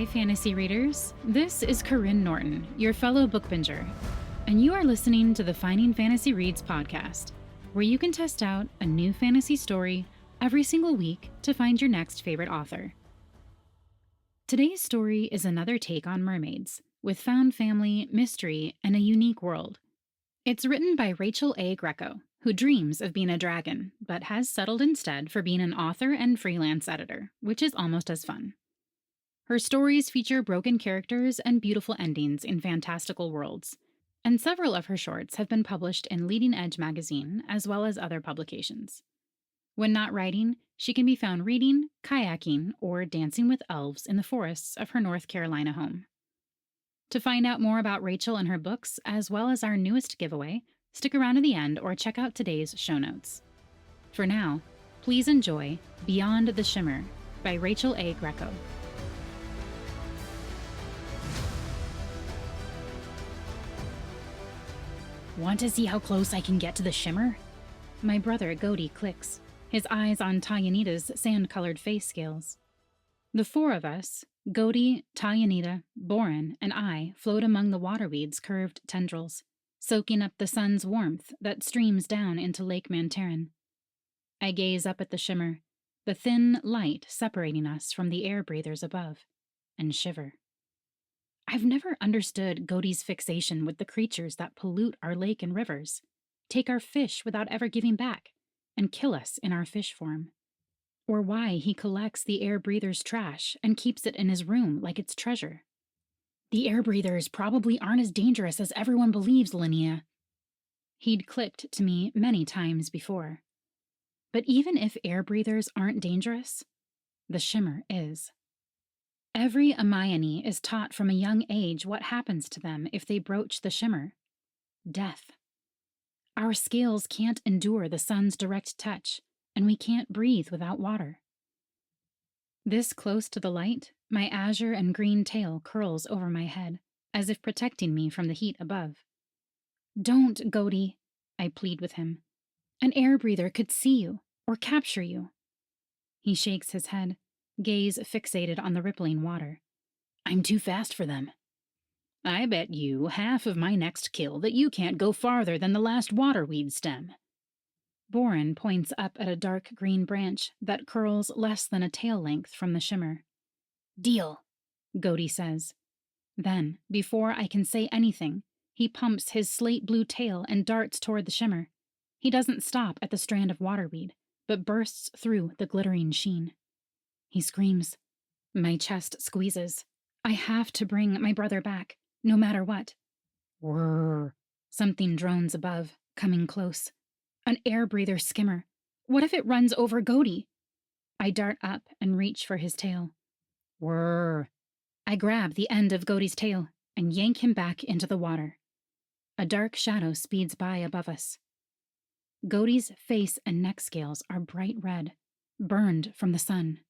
Hi, fantasy readers. This is Karyne Norton, your fellow book binger, and you are listening to the Finding Fantasy Reads podcast, where you can test out a new fantasy story every single week to find your next favorite author. Today's story is another take on mermaids, with found family, mystery, and a unique world. It's written by Rachel A. Greco, who dreams of being a dragon, but has settled instead for being an author and freelance editor, which is almost as fun. Her stories feature broken characters and beautiful endings in fantastical worlds, and several of her shorts have been published in Leading Edge magazine as well as other publications. When not writing, she can be found reading, kayaking, or dancing with elves in the forests of her North Carolina home. To find out more about Rachel and her books, as well as our newest giveaway, stick around to the end or check out today's show notes. For now, please enjoy Beyond the Shimmer by Rachel A. Greco. Want to see how close I can get to the shimmer? My brother Gody clicks, his eyes on Tayanita's sand-colored face scales. The four of us, Gody, Tayanita, Boren, and I, float among the waterweed's curved tendrils, soaking up the sun's warmth that streams down into Lake Mantarin. I gaze up at the shimmer, the thin light separating us from the air breathers above, and shiver. I've never understood Gody's fixation with the creatures that pollute our lake and rivers, take our fish without ever giving back, and kill us in our fish form. Or why he collects the air breathers' trash and keeps it in his room like it's treasure. The air breathers probably aren't as dangerous as everyone believes, Linnea. He'd clicked to me many times before. But even if air breathers aren't dangerous, the shimmer is. Every Hermione is taught from a young age what happens to them if they broach the shimmer. Death. Our scales can't endure the sun's direct touch, and we can't breathe without water. This close to the light, my azure and green tail curls over my head, as if protecting me from the heat above. Don't, Gody, I plead with him. An air breather could see you, or capture you. He shakes his head, gaze fixated on the rippling water. I'm too fast for them. I bet you half of my next kill that you can't go farther than the last waterweed stem. Boren points up at a dark green branch that curls less than a tail length from the shimmer. Deal, Gody says. Then, before I can say anything, he pumps his slate blue tail and darts toward the shimmer. He doesn't stop at the strand of waterweed, but bursts through the glittering sheen. He screams. My chest squeezes. I have to bring my brother back, no matter what. Whirr. Something drones above, coming close. An air breather skimmer. What if it runs over Gody? I dart up and reach for his tail. Whirr. I grab the end of Gody's tail and yank him back into the water. A dark shadow speeds by above us. Gody's face and neck scales are bright red, burned from the sun.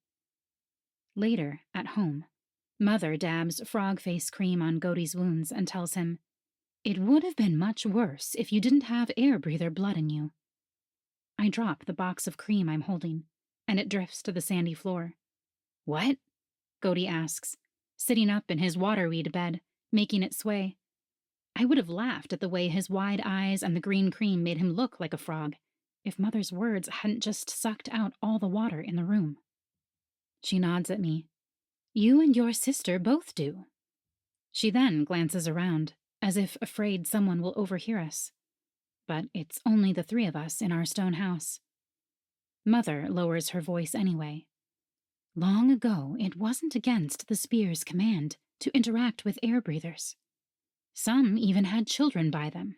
Later, at home, Mother dabs frog face cream on Gody's wounds and tells him, It would have been much worse if you didn't have air breather blood in you. I drop the box of cream I'm holding, and it drifts to the sandy floor. What? Gody asks, sitting up in his waterweed bed, making it sway. I would have laughed at the way his wide eyes and the green cream made him look like a frog, if Mother's words hadn't just sucked out all the water in the room. She nods at me. You and your sister both do. She then glances around, as if afraid someone will overhear us. But it's only the three of us in our stone house. Mother lowers her voice anyway. Long ago, it wasn't against the Spear's command to interact with air breathers. Some even had children by them.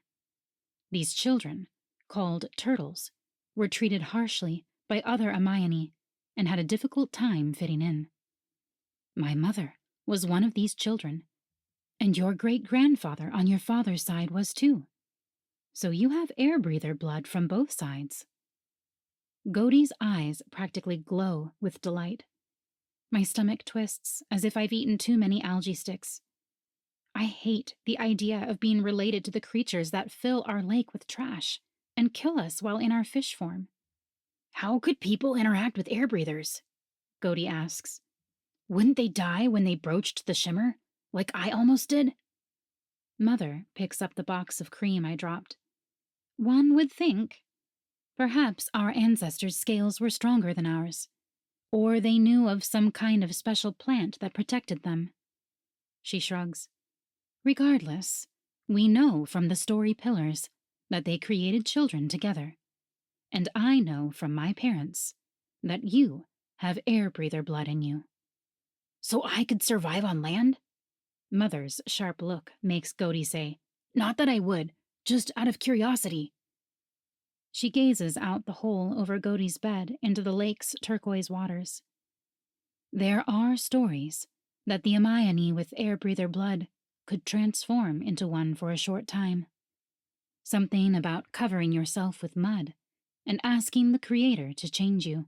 These children, called turtles, were treated harshly by other Hermione and had a difficult time fitting in. My mother was one of these children, and your great-grandfather on your father's side was too. So you have air breather blood from both sides. Gody's eyes practically glow with delight. My stomach twists as if I've eaten too many algae sticks. I hate the idea of being related to the creatures that fill our lake with trash and kill us while in our fish form. How could people interact with air breathers? Gody asks. Wouldn't they die when they broached the Shimmer, like I almost did? Mother picks up the box of cream I dropped. One would think. Perhaps our ancestors' scales were stronger than ours, or they knew of some kind of special plant that protected them. She shrugs. Regardless, we know from the story pillars that they created children together. And I know from my parents that you have air breather blood in you. So I could survive on land? Mother's sharp look makes Godi say, Not that I would, just out of curiosity. She gazes out the hole over Godi's bed into the lake's turquoise waters. There are stories that the Amayani with air breather blood could transform into one for a short time. Something about covering yourself with mud and asking the Creator to change you.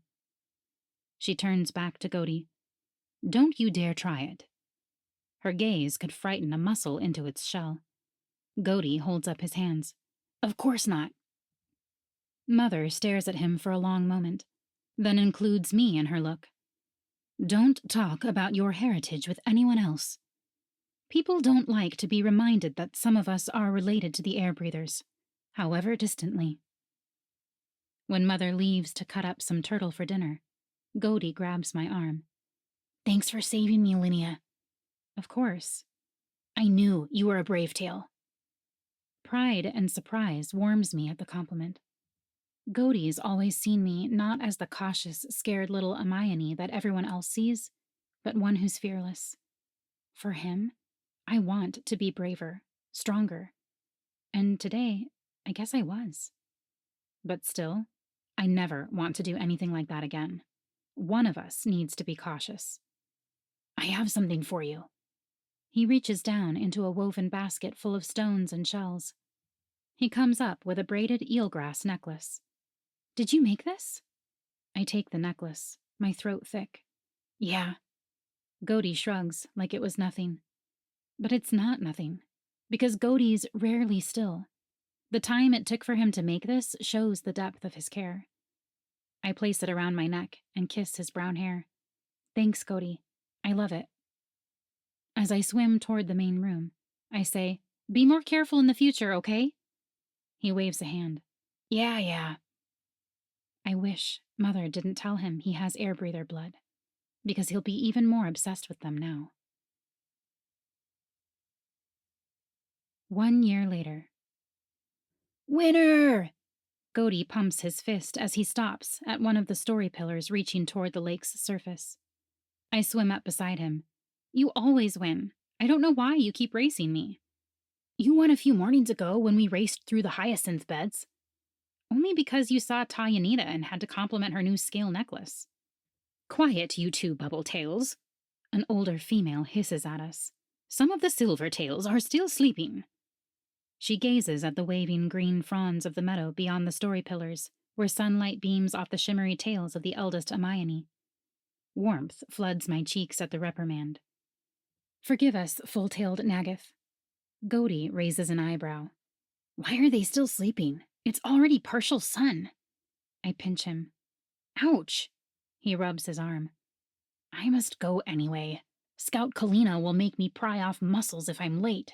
She turns back to Godi. Don't you dare try it. Her gaze could frighten a mussel into its shell. Godi holds up his hands. Of course not. Mother stares at him for a long moment, then includes me in her look. Don't talk about your heritage with anyone else. People don't like to be reminded that some of us are related to the air breathers, however distantly. When Mother leaves to cut up some turtle for dinner, Godi grabs my arm. Thanks for saving me, Linnea. Of course. I knew you were a brave tale. Pride and surprise warms me at the compliment. Godi's always seen me not as the cautious, scared little Amayani that everyone else sees, but one who's fearless. For him, I want to be braver, stronger. And today, I guess I was. But still, I never want to do anything like that again. One of us needs to be cautious. I have something for you. He reaches down into a woven basket full of stones and shells. He comes up with a braided eelgrass necklace. Did you make this? I take the necklace, my throat thick. Yeah. Godi shrugs like it was nothing. But it's not nothing, because Godi's rarely still. The time it took for him to make this shows the depth of his care. I place it around my neck and kiss his brown hair. Thanks, Godi. I love it. As I swim toward the main room, I say, Be more careful in the future, okay? He waves a hand. Yeah. I wish Mother didn't tell him he has air breather blood, because he'll be even more obsessed with them now. 1 year later. Winner! Godi pumps his fist as he stops at one of the story pillars reaching toward the lake's surface. I swim up beside him. You always win. I don't know why you keep racing me. You won a few mornings ago when we raced through the hyacinth beds. Only because you saw Tayanita and had to compliment her new scale necklace. Quiet, you two bubble tails. An older female hisses at us. Some of the silver tails are still sleeping. She gazes at the waving green fronds of the meadow beyond the story pillars, where sunlight beams off the shimmery tails of the eldest Amayani. Warmth floods my cheeks at the reprimand. Forgive us, full-tailed Nagath. Godi raises an eyebrow. Why are they still sleeping? It's already partial sun. I pinch him. Ouch! He rubs his arm. I must go anyway. Scout Kalina will make me pry off muscles if I'm late.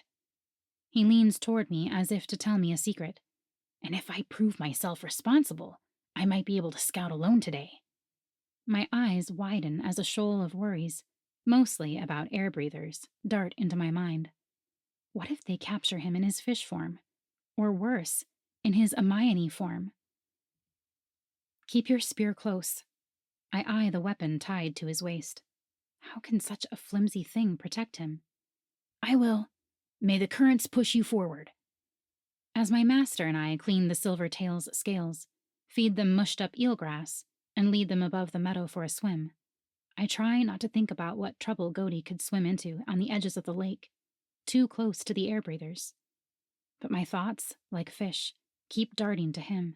He leans toward me as if to tell me a secret. And if I prove myself responsible, I might be able to scout alone today. My eyes widen as a shoal of worries, mostly about air breathers, dart into my mind. What if they capture him in his fish form? Or worse, in his Amayani form? Keep your spear close. I eye the weapon tied to his waist. How can such a flimsy thing protect him? I will. May the currents push you forward. As my master and I clean the silver tail's scales, feed them mushed up eelgrass, and lead them above the meadow for a swim, I try not to think about what trouble Godi could swim into on the edges of the lake, too close to the air breathers. But my thoughts, like fish, keep darting to him.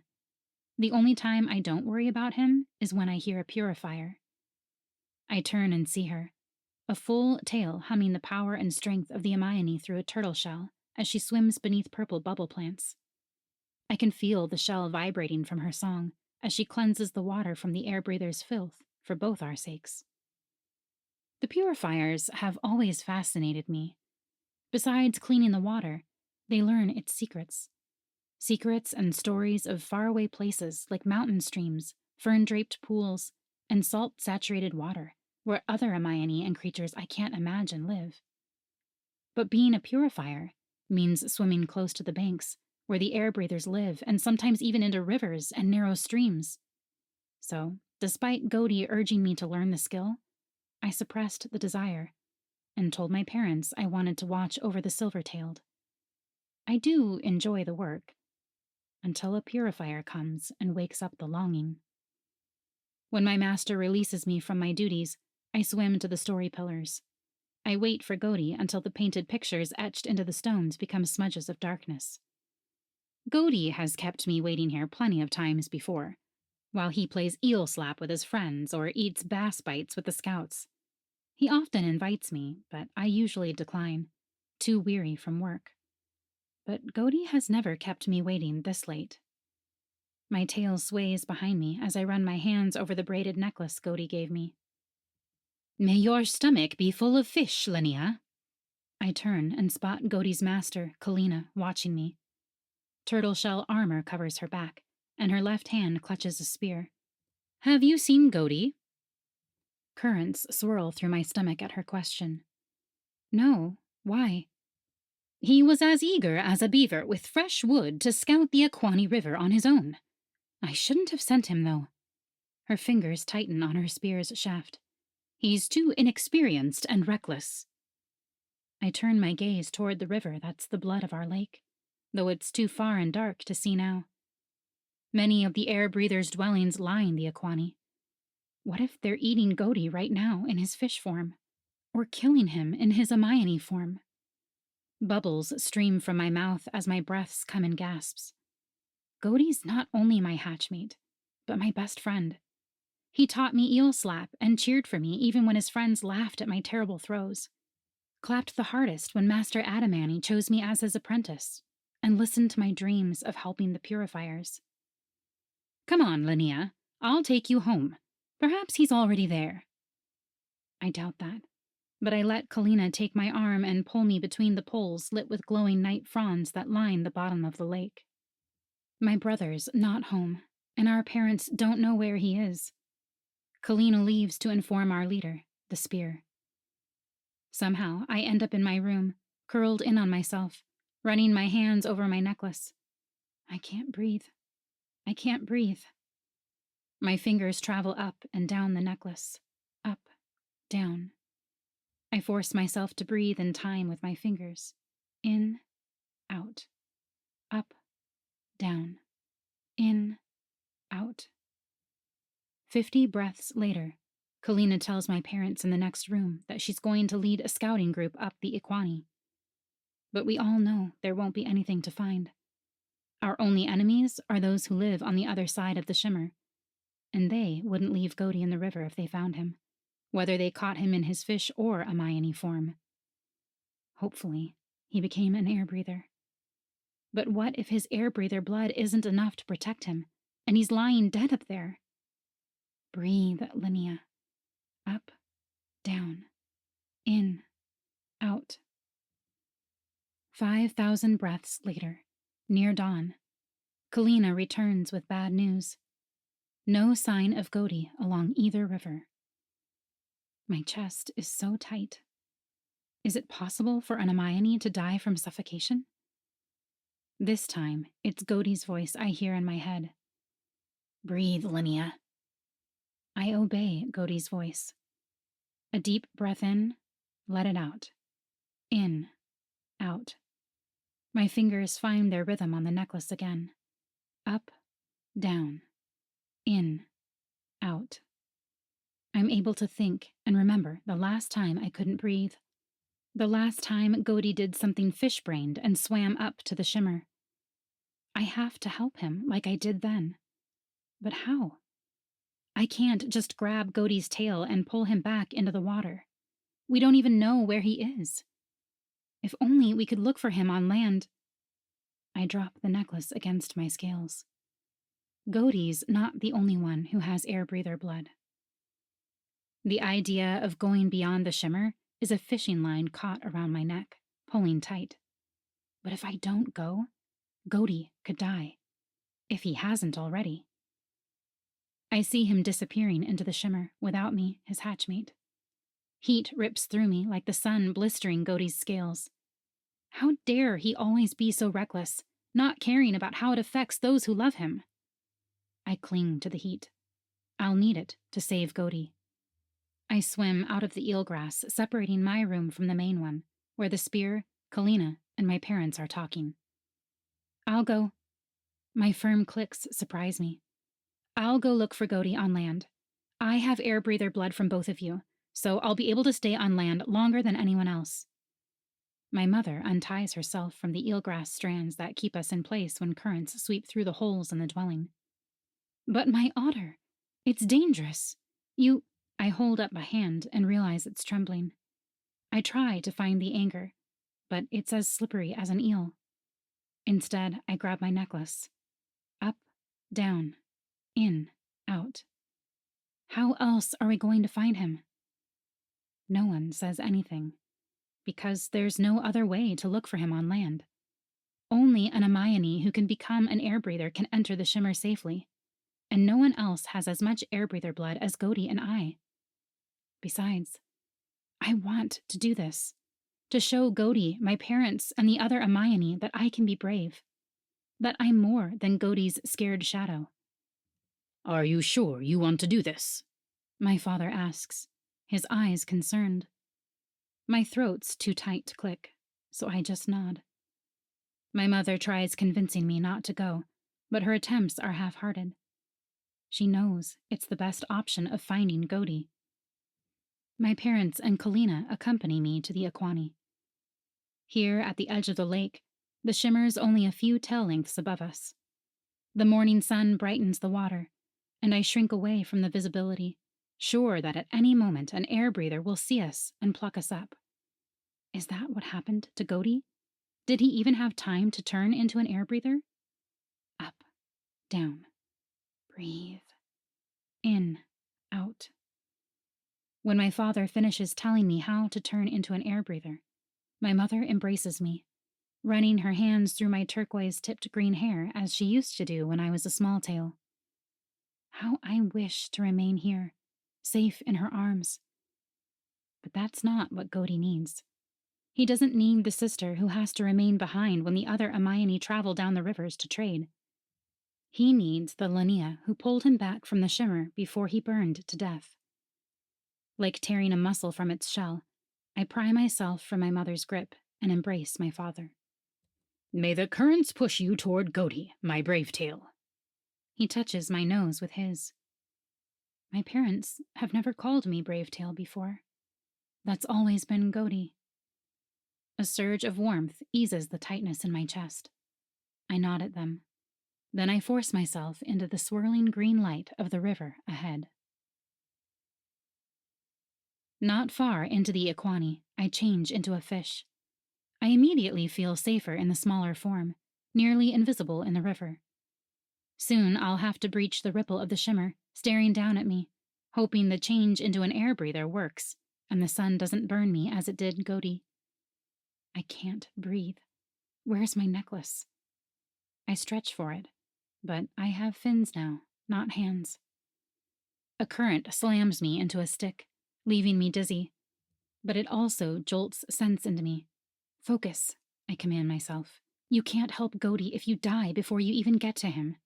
The only time I don't worry about him is when I hear a purifier. I turn and see her, a full tail humming the power and strength of the Amayani through a turtle shell as she swims beneath purple bubble plants. I can feel the shell vibrating from her song as she cleanses the water from the air breather's filth for both our sakes. The purifiers have always fascinated me. Besides cleaning the water, they learn its secrets. Secrets and stories of faraway places like mountain streams, fern-draped pools, and salt-saturated water, where other Hermione and creatures I can't imagine live. But being a purifier means swimming close to the banks, where the air breathers live, and sometimes even into rivers and narrow streams. So, despite Godi urging me to learn the skill, I suppressed the desire and told my parents I wanted to watch over the silver-tailed. I do enjoy the work, until a purifier comes and wakes up the longing. When my master releases me from my duties, I swim to the story pillars. I wait for Godi until the painted pictures etched into the stones become smudges of darkness. Godi has kept me waiting here plenty of times before, while he plays eel slap with his friends or eats bass bites with the scouts. He often invites me, but I usually decline, too weary from work. But Godi has never kept me waiting this late. My tail sways behind me as I run my hands over the braided necklace Godi gave me. May your stomach be full of fish, Linnea. I turn and spot Godi's master, Kalyne, watching me. Turtle shell armor covers her back, and her left hand clutches a spear. Have you seen Godi? Currents swirl through my stomach at her question. No, why? He was as eager as a beaver with fresh wood to scout the Aquani River on his own. I shouldn't have sent him, though. Her fingers tighten on her spear's shaft. He's too inexperienced and reckless. I turn my gaze toward the river that's the blood of our lake, though it's too far and dark to see now. Many of the air breathers' dwellings line the Aquani. What if they're eating Godi right now in his fish form, or killing him in his Hermione form? Bubbles stream from my mouth as my breaths come in gasps. Godi's not only my hatchmate, but my best friend. He taught me eel slap and cheered for me even when his friends laughed at my terrible throws. Clapped the hardest when Master Adamani chose me as his apprentice, and listened to my dreams of helping the purifiers. Come on, Linnea. I'll take you home. Perhaps he's already there. I doubt that, but I let Kalyne take my arm and pull me between the poles lit with glowing night fronds that line the bottom of the lake. My brother's not home, and our parents don't know where he is. Kalyne leaves to inform our leader, the spear. Somehow, I end up in my room, curled in on myself, running my hands over my necklace. I can't breathe. I can't breathe. My fingers travel up and down the necklace. Up, down. I force myself to breathe in time with my fingers. In, out. Up, down. In, out. 50 breaths later, Kalyne tells my parents in the next room that she's going to lead a scouting group up the Aquani. But we all know there won't be anything to find. Our only enemies are those who live on the other side of the Shimmer, and they wouldn't leave Godi in the river if they found him, whether they caught him in his fish or Hermione form. Hopefully, he became an air breather. But what if his air breather blood isn't enough to protect him, and he's lying dead up there? Breathe, Linnea. Up, down, in, out. 5,000 breaths later, near dawn, Kalyne returns with bad news. No sign of Godi along either river. My chest is so tight. Is it possible for an Hermione to die from suffocation? This time, it's Godi's voice I hear in my head. Breathe, Linnea. I obey Godi's voice. A deep breath in, let it out. In, out. My fingers find their rhythm on the necklace again. Up, down, in, out. I'm able to think and remember the last time I couldn't breathe. The last time Godi did something fish-brained and swam up to the Shimmer. I have to help him like I did then. But how? I can't just grab Godi's tail and pull him back into the water. We don't even know where he is. If only we could look for him on land. I drop the necklace against my scales. Godi's not the only one who has air breather blood. The idea of going beyond the shimmer is a fishing line caught around my neck, pulling tight. But if I don't go, Godi could die, if he hasn't already. I see him disappearing into the shimmer without me, his hatchmate. Heat rips through me like the sun blistering Godi's scales. How dare he always be so reckless, not caring about how it affects those who love him? I cling to the heat. I'll need it to save Godi. I swim out of the eelgrass, separating my room from the main one, where the spear, Kalyne, and my parents are talking. I'll go. My firm clicks surprise me. I'll go look for Godi on land. I have air breather blood from both of you, so I'll be able to stay on land longer than anyone else. My mother unties herself from the eelgrass strands that keep us in place when currents sweep through the holes in the dwelling. But my otter, it's dangerous. I hold up a hand and realize it's trembling. I try to find the anger, but it's as slippery as an eel. Instead, I grab my necklace. Up, down, in, out. How else are we going to find him? No one says anything, because there's no other way to look for him on land. Only an Amayani who can become an air breather can enter the shimmer safely, and no one else has as much air breather blood as Godi and I. Besides, I want to do this, to show Godi, my parents, and the other Amayani that I can be brave, that I'm more than Godi's scared shadow. Are you sure you want to do this? My father asks, his eyes concerned. My throat's too tight to click, so I just nod. My mother tries convincing me not to go, but her attempts are half-hearted. She knows it's the best option of finding Godi. My parents and Kalyne accompany me to the Akwani. Here at the edge of the lake, the shimmer's only a few tail lengths above us. The morning sun brightens the water, and I shrink away from the visibility, sure that at any moment an air breather will see us and pluck us up. Is that what happened to Godi? Did he even have time to turn into an air breather? Up, down, breathe, in, out. When my father finishes telling me how to turn into an air breather, my mother embraces me, running her hands through my turquoise-tipped green hair as she used to do when I was a small tail. How I wish to remain here, safe in her arms. But that's not what Godi needs. He doesn't need the sister who has to remain behind when the other Amayani travel down the rivers to trade. He needs the Lania who pulled him back from the shimmer before he burned to death. Like tearing a mussel from its shell, I pry myself from my mother's grip and embrace my father. May the currents push you toward Godi, my brave tail. He touches my nose with his. My parents have never called me Brave Tail before. That's always been Godi. A surge of warmth eases the tightness in my chest. I nod at them. Then I force myself into the swirling green light of the river ahead. Not far into the Akwani, I change into a fish. I immediately feel safer in the smaller form, nearly invisible in the river. Soon I'll have to breach the ripple of the shimmer, staring down at me, hoping the change into an air breather works, and the sun doesn't burn me as it did Godi. I can't breathe. Where's my necklace? I stretch for it, but I have fins now, not hands. A current slams me into a stick, leaving me dizzy, but it also jolts sense into me. Focus, I command myself. You can't help Godi if you die before you even get to him.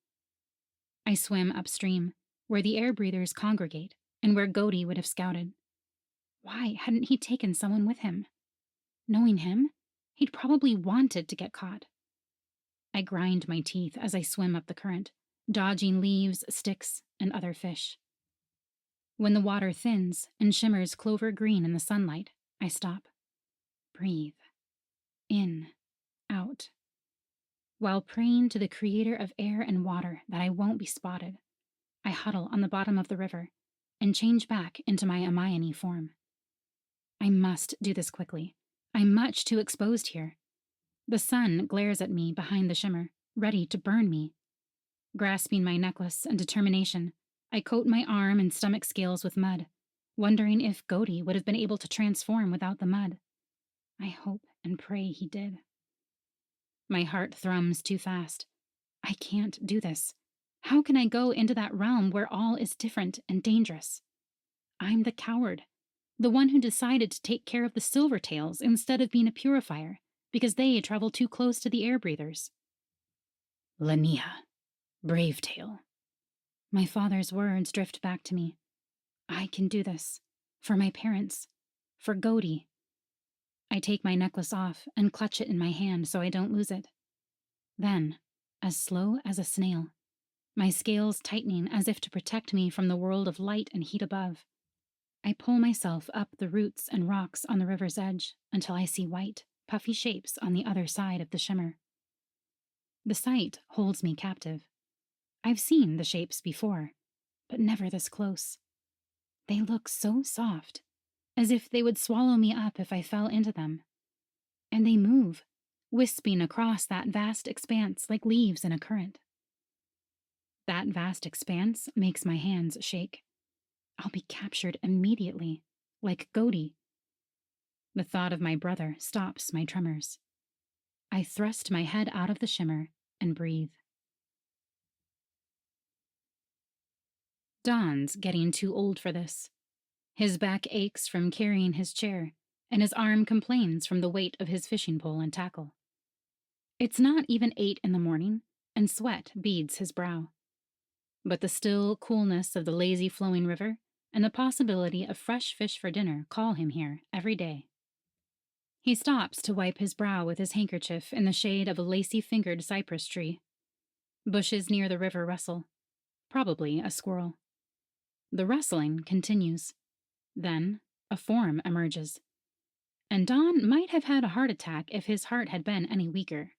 I swim upstream, where the air breathers congregate, and where Godi would have scouted. Why hadn't he taken someone with him? Knowing him, he'd probably wanted to get caught. I grind my teeth as I swim up the current, dodging leaves, sticks, and other fish. When the water thins and shimmers clover green in the sunlight, I stop. Breathe. In. Out. While praying to the creator of air and water that I won't be spotted, I huddle on the bottom of the river and change back into my Amayani form. I must do this quickly. I'm much too exposed here. The sun glares at me behind the shimmer, ready to burn me. Grasping my necklace and determination, I coat my arm and stomach scales with mud, wondering if Godi would have been able to transform without the mud. I hope and pray he did. My heart thrums too fast. I can't do this. How can I go into that realm where all is different and dangerous? I'm the coward, the one who decided to take care of the Silvertails instead of being a purifier, because they travel too close to the air breathers. Lania, Bravetail. My father's words drift back to me. I can do this. For my parents. For Godi. I take my necklace off and clutch it in my hand so I don't lose it. Then, as slow as a snail, my scales tightening as if to protect me from the world of light and heat above, I pull myself up the roots and rocks on the river's edge until I see white, puffy shapes on the other side of the shimmer. The sight holds me captive. I've seen the shapes before, but never this close. They look so soft, as if they would swallow me up if I fell into them. And they move, wisping across that vast expanse like leaves in a current. That vast expanse makes my hands shake. I'll be captured immediately, like Godi. The thought of my brother stops my tremors. I thrust my head out of the shimmer and breathe. Don's getting too old for this. His back aches from carrying his chair, and his arm complains from the weight of his fishing pole and tackle. It's not even 8 in the morning, and sweat beads his brow. But the still coolness of the lazy flowing river and the possibility of fresh fish for dinner call him here every day. He stops to wipe his brow with his handkerchief in the shade of a lacy-fingered cypress tree. Bushes near the river rustle. Probably a squirrel. The rustling continues. Then a form emerges. And Don might have had a heart attack if his heart had been any weaker.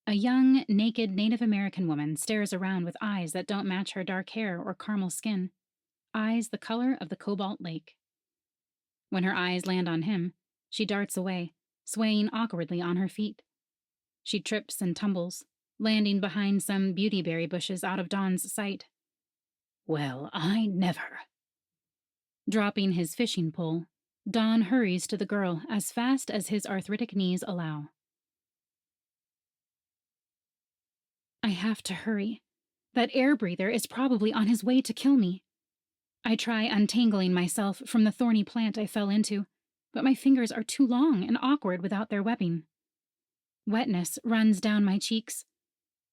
A young, naked Native American woman stares around with eyes that don't match her dark hair or caramel skin, eyes the color of the cobalt lake. When her eyes land on him, she darts away, swaying awkwardly on her feet. She trips and tumbles, landing behind some beautyberry bushes out of Don's sight. Well, I never. Dropping his fishing pole, Don hurries to the girl as fast as his arthritic knees allow. I have to hurry. That air breather is probably on his way to kill me. I try untangling myself from the thorny plant I fell into, but my fingers are too long and awkward without their webbing. Wetness runs down my cheeks.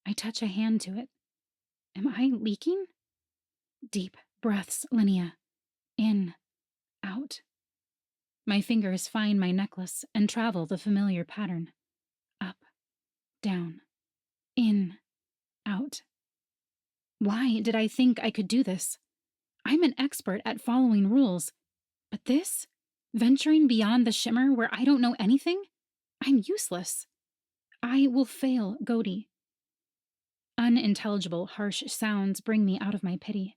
I touch a hand to it. Am I leaking? Deep breaths, Linnea. In, out. My fingers find my necklace and travel the familiar pattern. Up, down, in, out. Why did I think I could do this? I'm an expert at following rules. But this? Venturing beyond the shimmer where I don't know anything? I'm useless. I will fail Godi. Unintelligible, harsh sounds bring me out of my pity.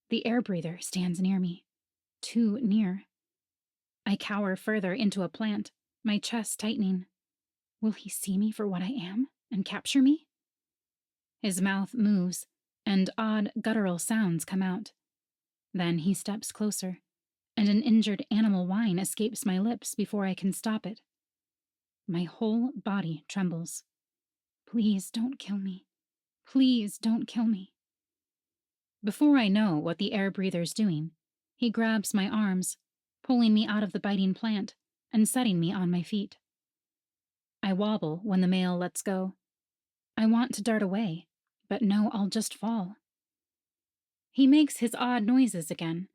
The air breather stands near me. Too near. I cower further into a plant, my chest tightening. Will he see me for what I am and capture me? His mouth moves, and odd guttural sounds come out. Then he steps closer, and an injured animal whine escapes my lips before I can stop it. My whole body trembles. Please don't kill me. Please don't kill me. Before I know what the air breather's doing, he grabs my arms, pulling me out of the biting plant and setting me on my feet. I wobble when the male lets go. I want to dart away, but know I'll just fall. He makes his odd noises again,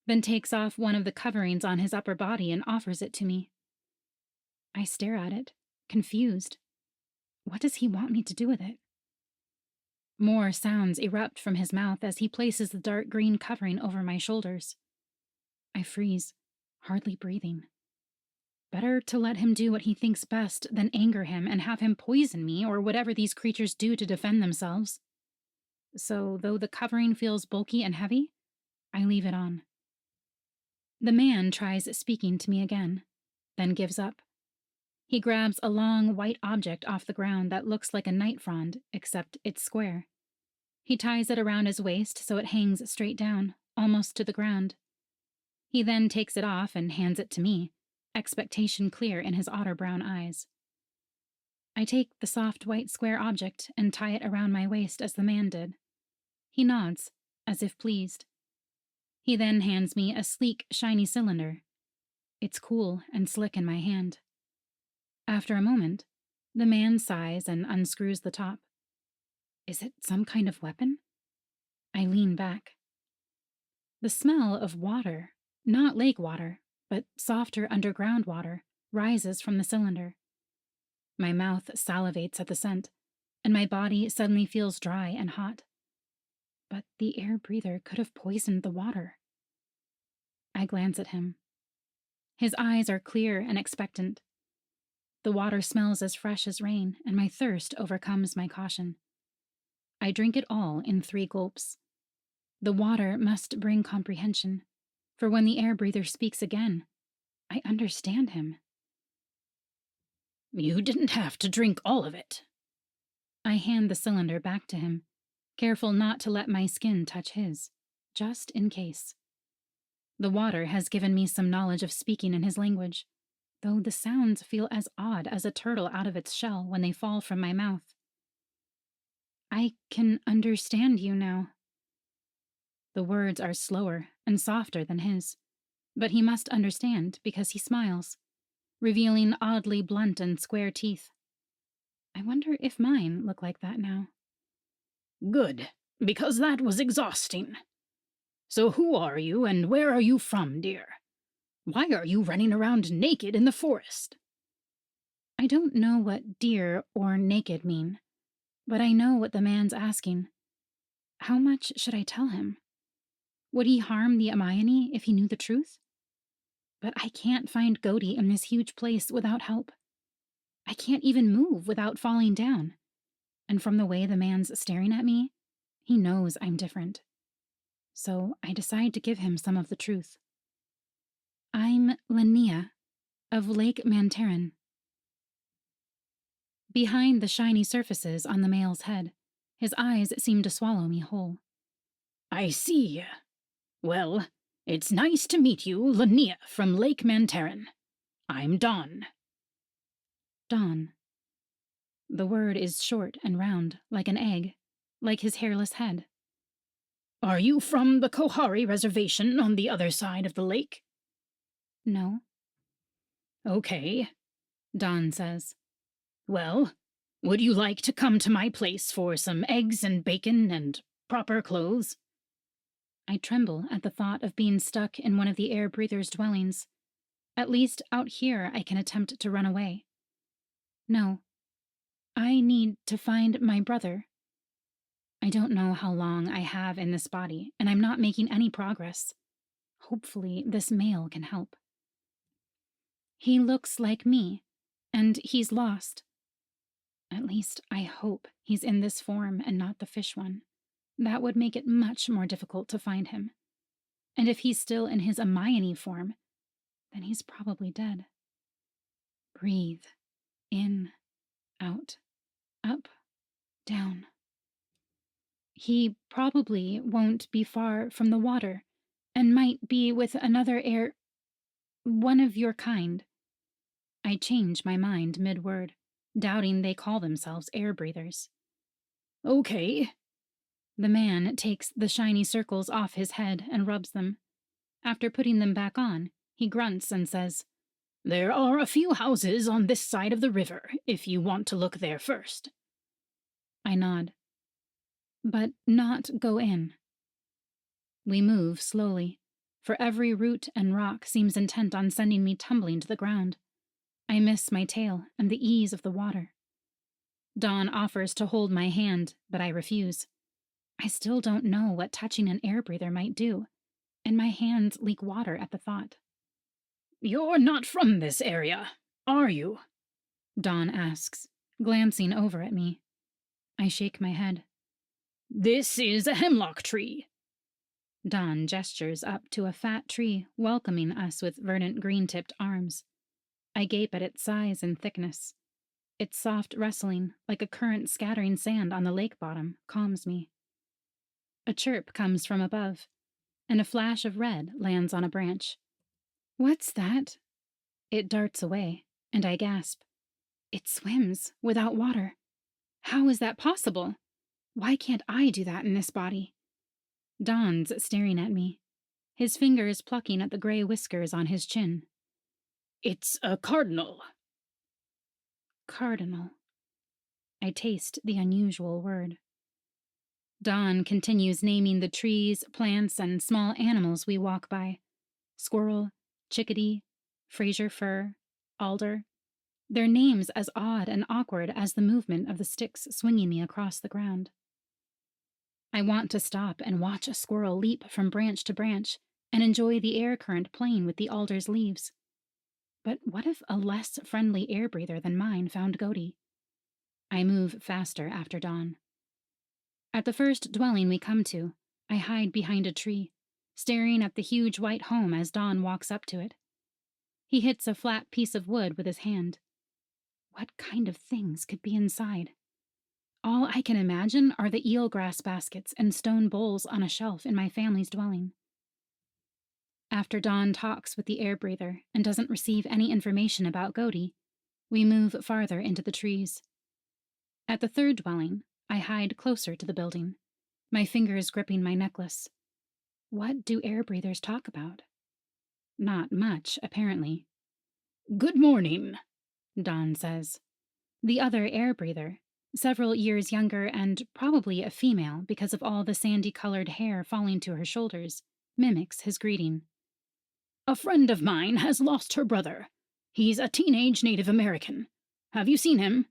then takes off one of the coverings on his upper body and offers it to me. I stare at it, confused. What does he want me to do with it? More sounds erupt from his mouth as he places the dark green covering over my shoulders. I freeze, hardly breathing. Better to let him do what he thinks best than anger him and have him poison me or whatever these creatures do to defend themselves. So, though the covering feels bulky and heavy, I leave it on. The man tries speaking to me again, then gives up. He grabs a long white object off the ground that looks like a night frond, except it's square. He ties it around his waist so it hangs straight down, almost to the ground. He then takes it off and hands it to me, expectation clear in his otter brown eyes. I take the soft white square object and tie it around my waist as the man did. He nods, as if pleased. He then hands me a sleek, shiny cylinder. It's cool and slick in my hand. After a moment, the man sighs and unscrews the top. Is it some kind of weapon? I lean back. The smell of water, not lake water, but softer underground water, rises from the cylinder. My mouth salivates at the scent, and my body suddenly feels dry and hot. But the air breather could have poisoned the water. I glance at him. His eyes are clear and expectant. The water smells as fresh as rain, and my thirst overcomes my caution. I drink it all in 3 gulps. The water must bring comprehension, for when the air breather speaks again, I understand him. You didn't have to drink all of it. I hand the cylinder back to him, careful not to let my skin touch his, just in case. The water has given me some knowledge of speaking in his language, though the sounds feel as odd as a turtle out of its shell when they fall from my mouth. I can understand you now. The words are slower and softer than his, but he must understand because he smiles, revealing oddly blunt and square teeth. I wonder if mine look like that now. Good, because that was exhausting. So who are you and where are you from, dear? Why are you running around naked in the forest? I don't know what deer or naked mean, but I know what the man's asking. How much should I tell him? Would he harm the Hermione if he knew the truth? But I can't find Gody in this huge place without help. I can't even move without falling down. And from the way the man's staring at me, he knows I'm different. So I decide to give him some of the truth. I'm Linnea, of Lake Mantarin. Behind the shiny surfaces on the male's head, his eyes seem to swallow me whole. I see. Well, it's nice to meet you, Linnea from Lake Mantarin. I'm Dawn. Dawn. The word is short and round, like an egg, like his hairless head. Are you from the Kohari Reservation on the other side of the lake? No. Okay, Dawn says. Well, would you like to come to my place for some eggs and bacon and proper clothes? I tremble at the thought of being stuck in one of the air breather's dwellings. At least out here I can attempt to run away. No. I need to find my brother. I don't know how long I have in this body, and I'm not making any progress. Hopefully this male can help. He looks like me, and he's lost. At least I hope he's in this form and not the fish one. That would make it much more difficult to find him. And if he's still in his Hermione form, then he's probably dead. Breathe. In, out, up, down. He probably won't be far from the water, and might be with another one of your kind. I change my mind mid-word, doubting they call themselves air breathers. Okay. The man takes the shiny circles off his head and rubs them. After putting them back on, he grunts and says, There are a few houses on this side of the river, if you want to look there first. I nod. But not go in. We move slowly, for every root and rock seems intent on sending me tumbling to the ground. I miss my tail and the ease of the water. Dawn offers to hold my hand, but I refuse. I still don't know what touching an air breather might do, and my hands leak water at the thought. You're not from this area, are you? Dawn asks, glancing over at me. I shake my head. This is a hemlock tree. Dawn gestures up to a fat tree welcoming us with verdant green-tipped arms. I gape at its size and thickness. Its soft rustling, like a current scattering sand on the lake bottom, calms me. A chirp comes from above, and a flash of red lands on a branch. What's that? It darts away, and I gasp. It swims without water. How is that possible? Why can't I do that in this body? Don's staring at me, his fingers plucking at the gray whiskers on his chin. It's a cardinal. Cardinal. I taste the unusual word. Don continues naming the trees, plants, and small animals we walk by. Squirrel, chickadee, Fraser fir, alder. Their names as odd and awkward as the movement of the sticks swinging me across the ground. I want to stop and watch a squirrel leap from branch to branch and enjoy the air current playing with the alder's leaves. But what if a less friendly air breather than mine found Godi? I move faster after Don. At the first dwelling we come to, I hide behind a tree, staring at the huge white home as Don walks up to it. He hits a flat piece of wood with his hand. What kind of things could be inside? All I can imagine are the eelgrass baskets and stone bowls on a shelf in my family's dwelling. After Don talks with the air breather and doesn't receive any information about Godi, we move farther into the trees. At the third dwelling, I hide closer to the building, my fingers gripping my necklace. What do air breathers talk about? Not much, apparently. Good morning, Don says. The other air breather, several years younger and probably a female because of all the sandy-colored hair falling to her shoulders, mimics his greeting. A friend of mine has lost her brother. He's a teenage Native American. Have you seen him?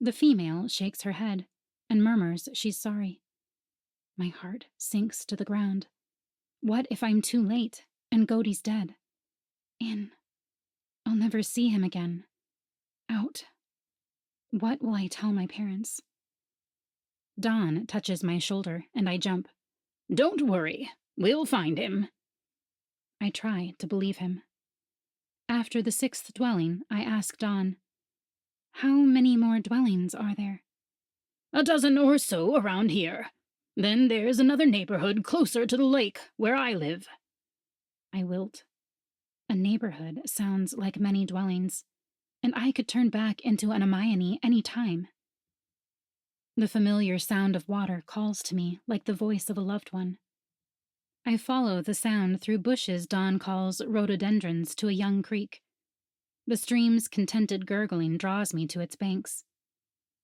The female shakes her head and murmurs she's sorry. My heart sinks to the ground. What if I'm too late and Godi's dead? In. I'll never see him again. Out. What will I tell my parents? Don touches my shoulder and I jump. Don't worry. We'll find him. I try to believe him. After the sixth dwelling, I ask Don, how many more dwellings are there? A dozen or so around here. Then there's another neighborhood closer to the lake, where I live. I wilt. A neighborhood sounds like many dwellings, and I could turn back into an Hermione any time. The familiar sound of water calls to me like the voice of a loved one. I follow the sound through bushes Don calls rhododendrons to a young creek. The stream's contented gurgling draws me to its banks.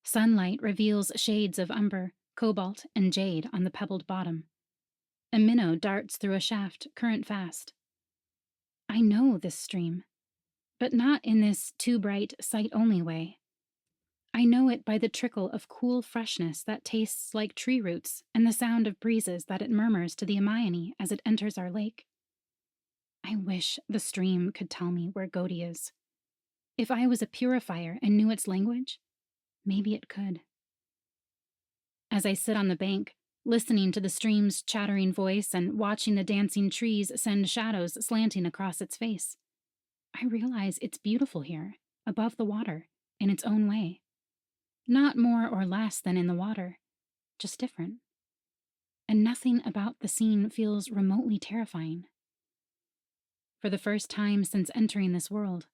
Sunlight reveals shades of umber, cobalt, and jade on the pebbled bottom. A minnow darts through a shaft, current fast. I know this stream, but not in this too bright, sight-only way. I know it by the trickle of cool freshness that tastes like tree roots and the sound of breezes that it murmurs to the Hermione as it enters our lake. I wish the stream could tell me where Godi is. If I was a purifier and knew its language, maybe it could. As I sit on the bank, listening to the stream's chattering voice and watching the dancing trees send shadows slanting across its face, I realize it's beautiful here, above the water, in its own way. Not more or less than in the water, just different. And nothing about the scene feels remotely terrifying. For the first time since entering this world,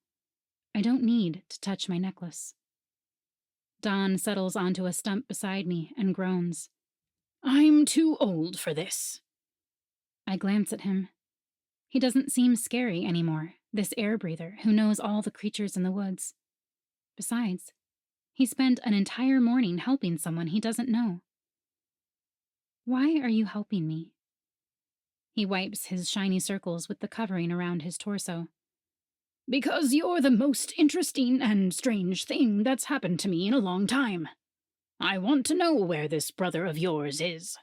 I don't need to touch my necklace. Don settles onto a stump beside me and groans. I'm too old for this. I glance at him. He doesn't seem scary anymore, this air breather who knows all the creatures in the woods. Besides, he spent an entire morning helping someone he doesn't know. Why are you helping me? He wipes his shiny circles with the covering around his torso. Because you're the most interesting and strange thing that's happened to me in a long time. I want to know where this brother of yours is.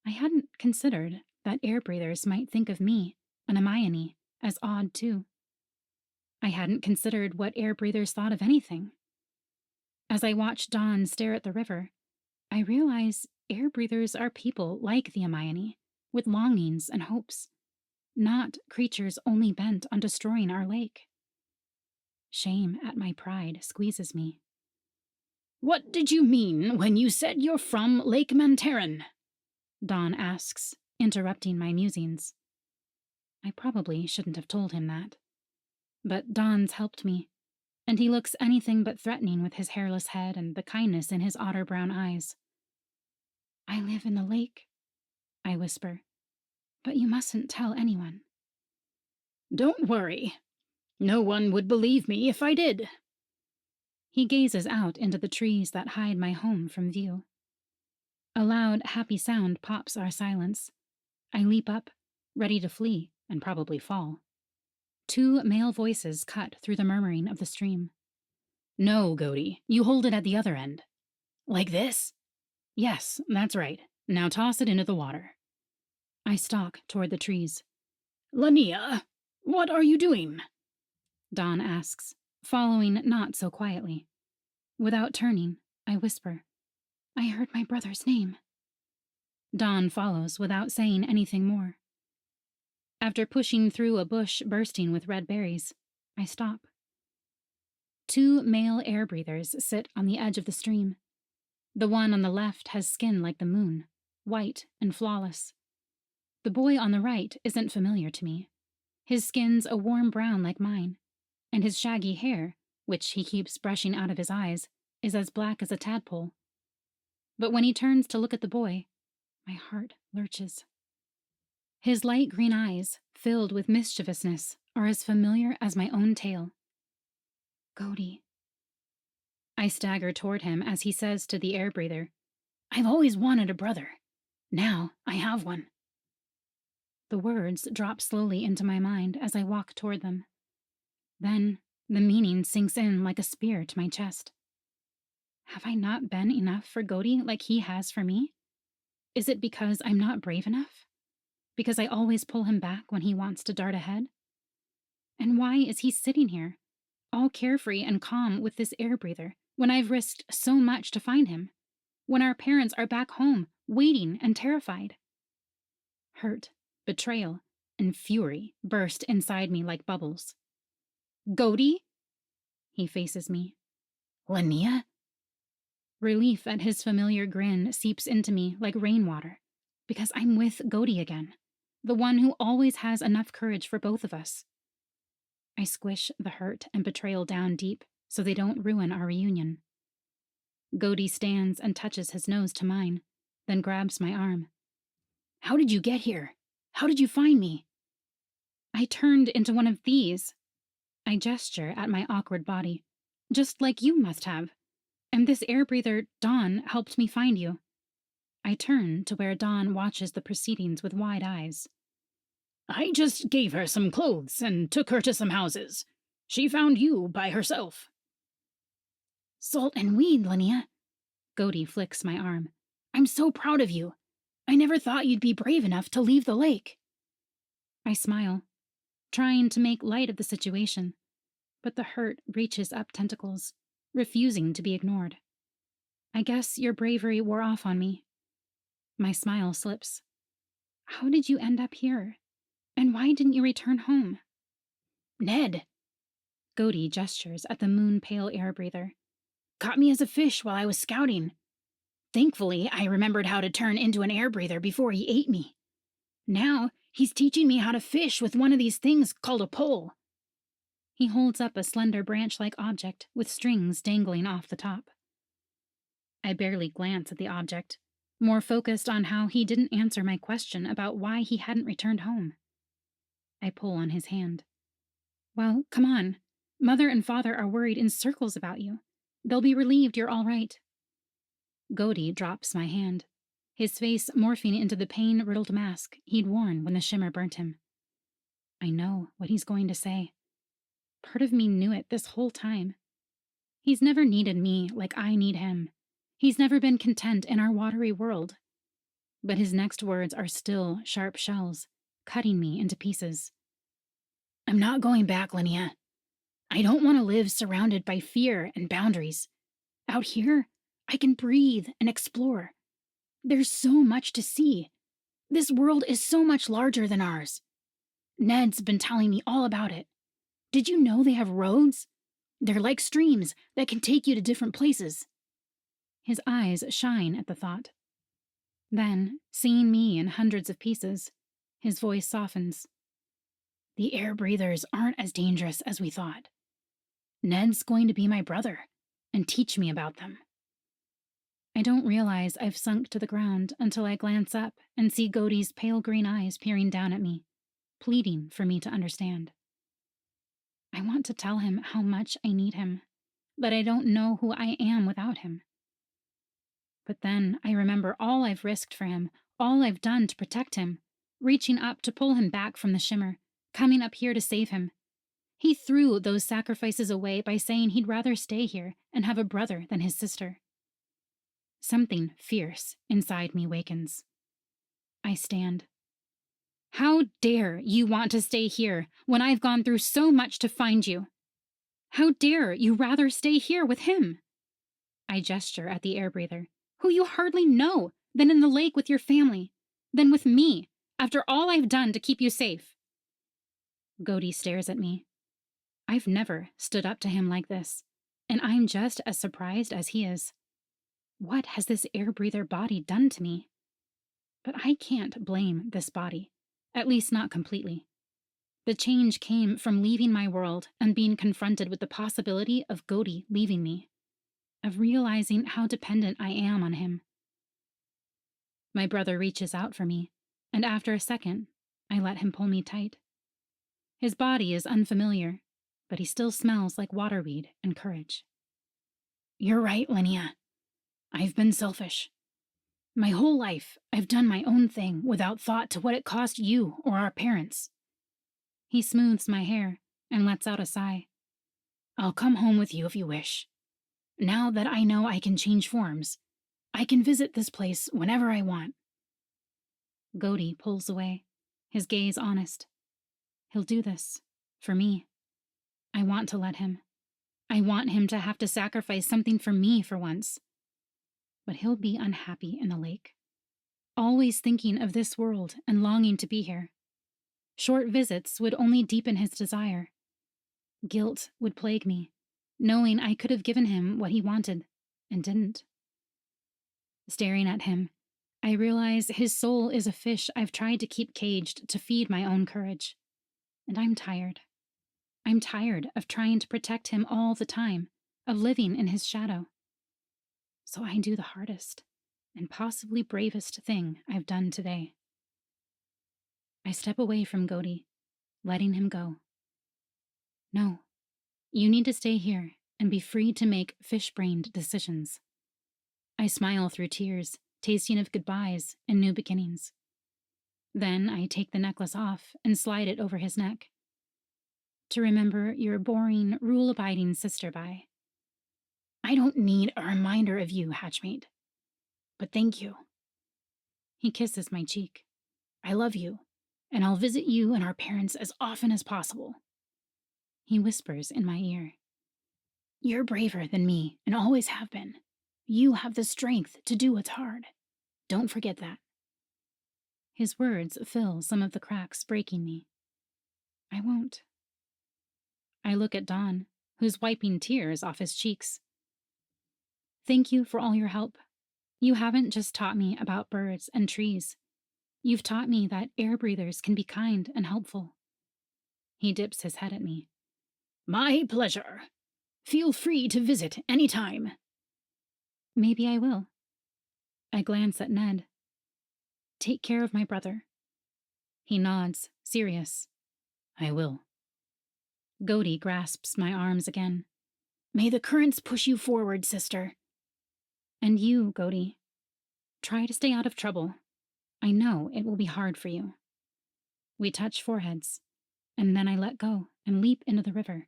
I hadn't considered that air breathers might think of me, an Hermione, as odd too. I hadn't considered what air breathers thought of anything. As I watch Don stare at the river, I realize air breathers are people like the Hermione, with longings and hopes, not creatures only bent on destroying our lake. Shame at my pride squeezes me. What did you mean when you said you're from Lake Mantaran? Don asks, interrupting my musings. I probably shouldn't have told him that. But Don's helped me, and he looks anything but threatening with his hairless head and the kindness in his otter brown eyes. I live in the lake, I whisper, but you mustn't tell anyone. Don't worry. No one would believe me if I did. He gazes out into the trees that hide my home from view. A loud, happy sound pops our silence. I leap up, ready to flee and probably fall. 2 male voices cut through the murmuring of the stream. No, Gody, you hold it at the other end. Like this? Yes, that's right. Now toss it into the water. I stalk toward the trees. Lania, what are you doing? Don asks, following not so quietly. Without turning, I whisper, I heard my brother's name. Don follows without saying anything more. After pushing through a bush bursting with red berries, I stop. 2 male air breathers sit on the edge of the stream. The one on the left has skin like the moon, white and flawless. The boy on the right isn't familiar to me. His skin's a warm brown like mine, and his shaggy hair, which he keeps brushing out of his eyes, is as black as a tadpole. But when he turns to look at the boy, my heart lurches. His light green eyes, filled with mischievousness, are as familiar as my own tail. Gody. I stagger toward him as he says to the air breather, I've always wanted a brother. Now I have one. The words drop slowly into my mind as I walk toward them. Then the meaning sinks in like a spear to my chest. Have I not been enough for Gody like he has for me? Is it because I'm not brave enough? Because I always pull him back when he wants to dart ahead? And why is he sitting here, all carefree and calm with this air breather, when I've risked so much to find him? When our parents are back home, waiting and terrified? Hurt, betrayal, and fury burst inside me like bubbles. Gody? He faces me. Lania? Relief at his familiar grin seeps into me like rainwater, because I'm with Gody again, the one who always has enough courage for both of us. I squish the hurt and betrayal down deep so they don't ruin our reunion. Gody stands and touches his nose to mine, then grabs my arm. How did you get here? How did you find me? I turned into one of these. I gesture at my awkward body, just like you must have. And this air breather, Dawn, helped me find you. I turn to where Dawn watches the proceedings with wide eyes. I just gave her some clothes and took her to some houses. She found you by herself. Salt and weed, Lania. Gody flicks my arm. I'm so proud of you. I never thought you'd be brave enough to leave the lake. I smile, trying to make light of the situation, but the hurt reaches up tentacles, refusing to be ignored. I guess your bravery wore off on me. My smile slips. How did you end up here? And why didn't you return home? Ned. Gody gestures at the moon-pale air breather. Caught me as a fish while I was scouting. Thankfully, I remembered how to turn into an air breather before he ate me. Now, he's teaching me how to fish with one of these things called a pole. He holds up a slender branch-like object with strings dangling off the top. I barely glance at the object, more focused on how he didn't answer my question about why he hadn't returned home. I pull on his hand. Well, come on. Mother and Father are worried in circles about you. They'll be relieved you're all right. Gody drops my hand, his face morphing into the pain-riddled mask he'd worn when the shimmer burnt him. I know what he's going to say. Part of me knew it this whole time. He's never needed me like I need him. He's never been content in our watery world. But his next words are still sharp shells, cutting me into pieces. I'm not going back, Lania. I don't want to live surrounded by fear and boundaries. Out here, I can breathe and explore. There's so much to see. This world is so much larger than ours. Ned's been telling me all about it. Did you know they have roads? They're like streams that can take you to different places. His eyes shine at the thought. Then, seeing me in hundreds of pieces, his voice softens. The air breathers aren't as dangerous as we thought. Ned's going to be my brother and teach me about them. I don't realize I've sunk to the ground until I glance up and see Godey's pale green eyes peering down at me, pleading for me to understand. I want to tell him how much I need him, that I don't know who I am without him. But then I remember all I've risked for him, all I've done to protect him, reaching up to pull him back from the Shimmer, coming up here to save him. He threw those sacrifices away by saying he'd rather stay here and have a brother than his sister. Something fierce inside me wakens. I stand. How dare you want to stay here when I've gone through so much to find you? How dare you rather stay here with him? I gesture at the air breather, who you hardly know, than in the lake with your family, than with me, after all I've done to keep you safe. Godey stares at me. I've never stood up to him like this, and I'm just as surprised as he is. What has this air breather body done to me? But I can't blame this body, at least not completely. The change came from leaving my world and being confronted with the possibility of Godey leaving me, of realizing how dependent I am on him. My brother reaches out for me, and after a second, I let him pull me tight. His body is unfamiliar, but he still smells like waterweed and courage. You're right, Linnea. I've been selfish. My whole life, I've done my own thing without thought to what it cost you or our parents. He smooths my hair and lets out a sigh. I'll come home with you if you wish. Now that I know I can change forms, I can visit this place whenever I want. Godey pulls away, his gaze honest. He'll do this, for me. I want to let him. I want him to have to sacrifice something for me for once. But he'll be unhappy in the lake, always thinking of this world and longing to be here. Short visits would only deepen his desire. Guilt would plague me, knowing I could have given him what he wanted and didn't. Staring at him, I realize his soul is a fish I've tried to keep caged to feed my own courage. And I'm tired. I'm tired of trying to protect him all the time, of living in his shadow. So I do the hardest and possibly bravest thing I've done today. I step away from Godey, letting him go. No, you need to stay here and be free to make fish-brained decisions. I smile through tears, tasting of goodbyes and new beginnings. Then I take the necklace off and slide it over his neck. To remember your boring, rule-abiding sister by. I don't need a reminder of you, Hatchmate. But thank you. He kisses my cheek. I love you, and I'll visit you and our parents as often as possible. He whispers in my ear. You're braver than me, and always have been. You have the strength to do what's hard. Don't forget that. His words fill some of the cracks breaking me. I won't. I look at Dawn, who's wiping tears off his cheeks. Thank you for all your help. You haven't just taught me about birds and trees. You've taught me that air breathers can be kind and helpful. He dips his head at me. My pleasure. Feel free to visit any time. Maybe I will. I glance at Ned. Take care of my brother. He nods, serious. I will. Godey grasps my arms again. May the currents push you forward, sister. And you, Godey. Try to stay out of trouble. I know it will be hard for you. We touch foreheads, and then I let go and leap into the river,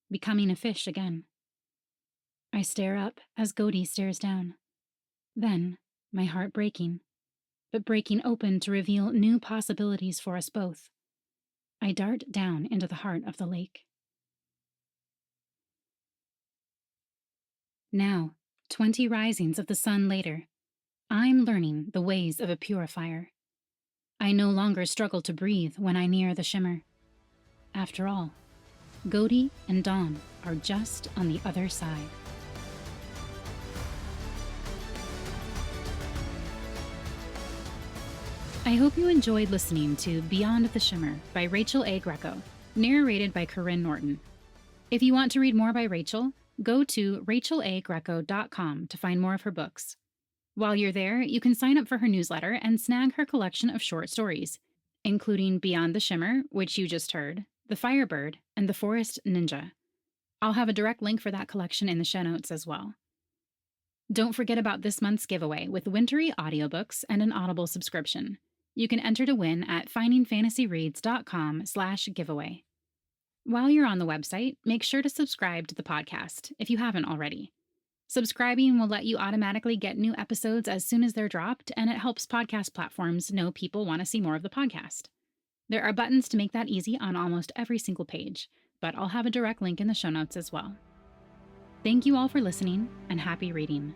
becoming a fish again. I stare up as Godey stares down. Then, my heart breaking, but breaking open to reveal new possibilities for us both, I dart down into the heart of the lake. Now, 20 risings of the sun later, I'm learning the ways of a purifier. I no longer struggle to breathe when I near the Shimmer. After all, Godey and Dawn are just on the other side. I hope you enjoyed listening to Beyond the Shimmer by Rachel A. Greco, narrated by Karyne Norton. If you want to read more by Rachel, go to rachelagreco.com to find more of her books. While you're there, you can sign up for her newsletter and snag her collection of short stories, including Beyond the Shimmer, which you just heard, The Firebird, and The Forest Ninja. I'll have a direct link for that collection in the show notes as well. Don't forget about this month's giveaway with wintry audiobooks and an Audible subscription. You can enter to win at findingfantasyreads.com/giveaway. While you're on the website, make sure to subscribe to the podcast if you haven't already. Subscribing will let you automatically get new episodes as soon as they're dropped, and it helps podcast platforms know people want to see more of the podcast. There are buttons to make that easy on almost every single page, but I'll have a direct link in the show notes as well. Thank you all for listening, and happy reading.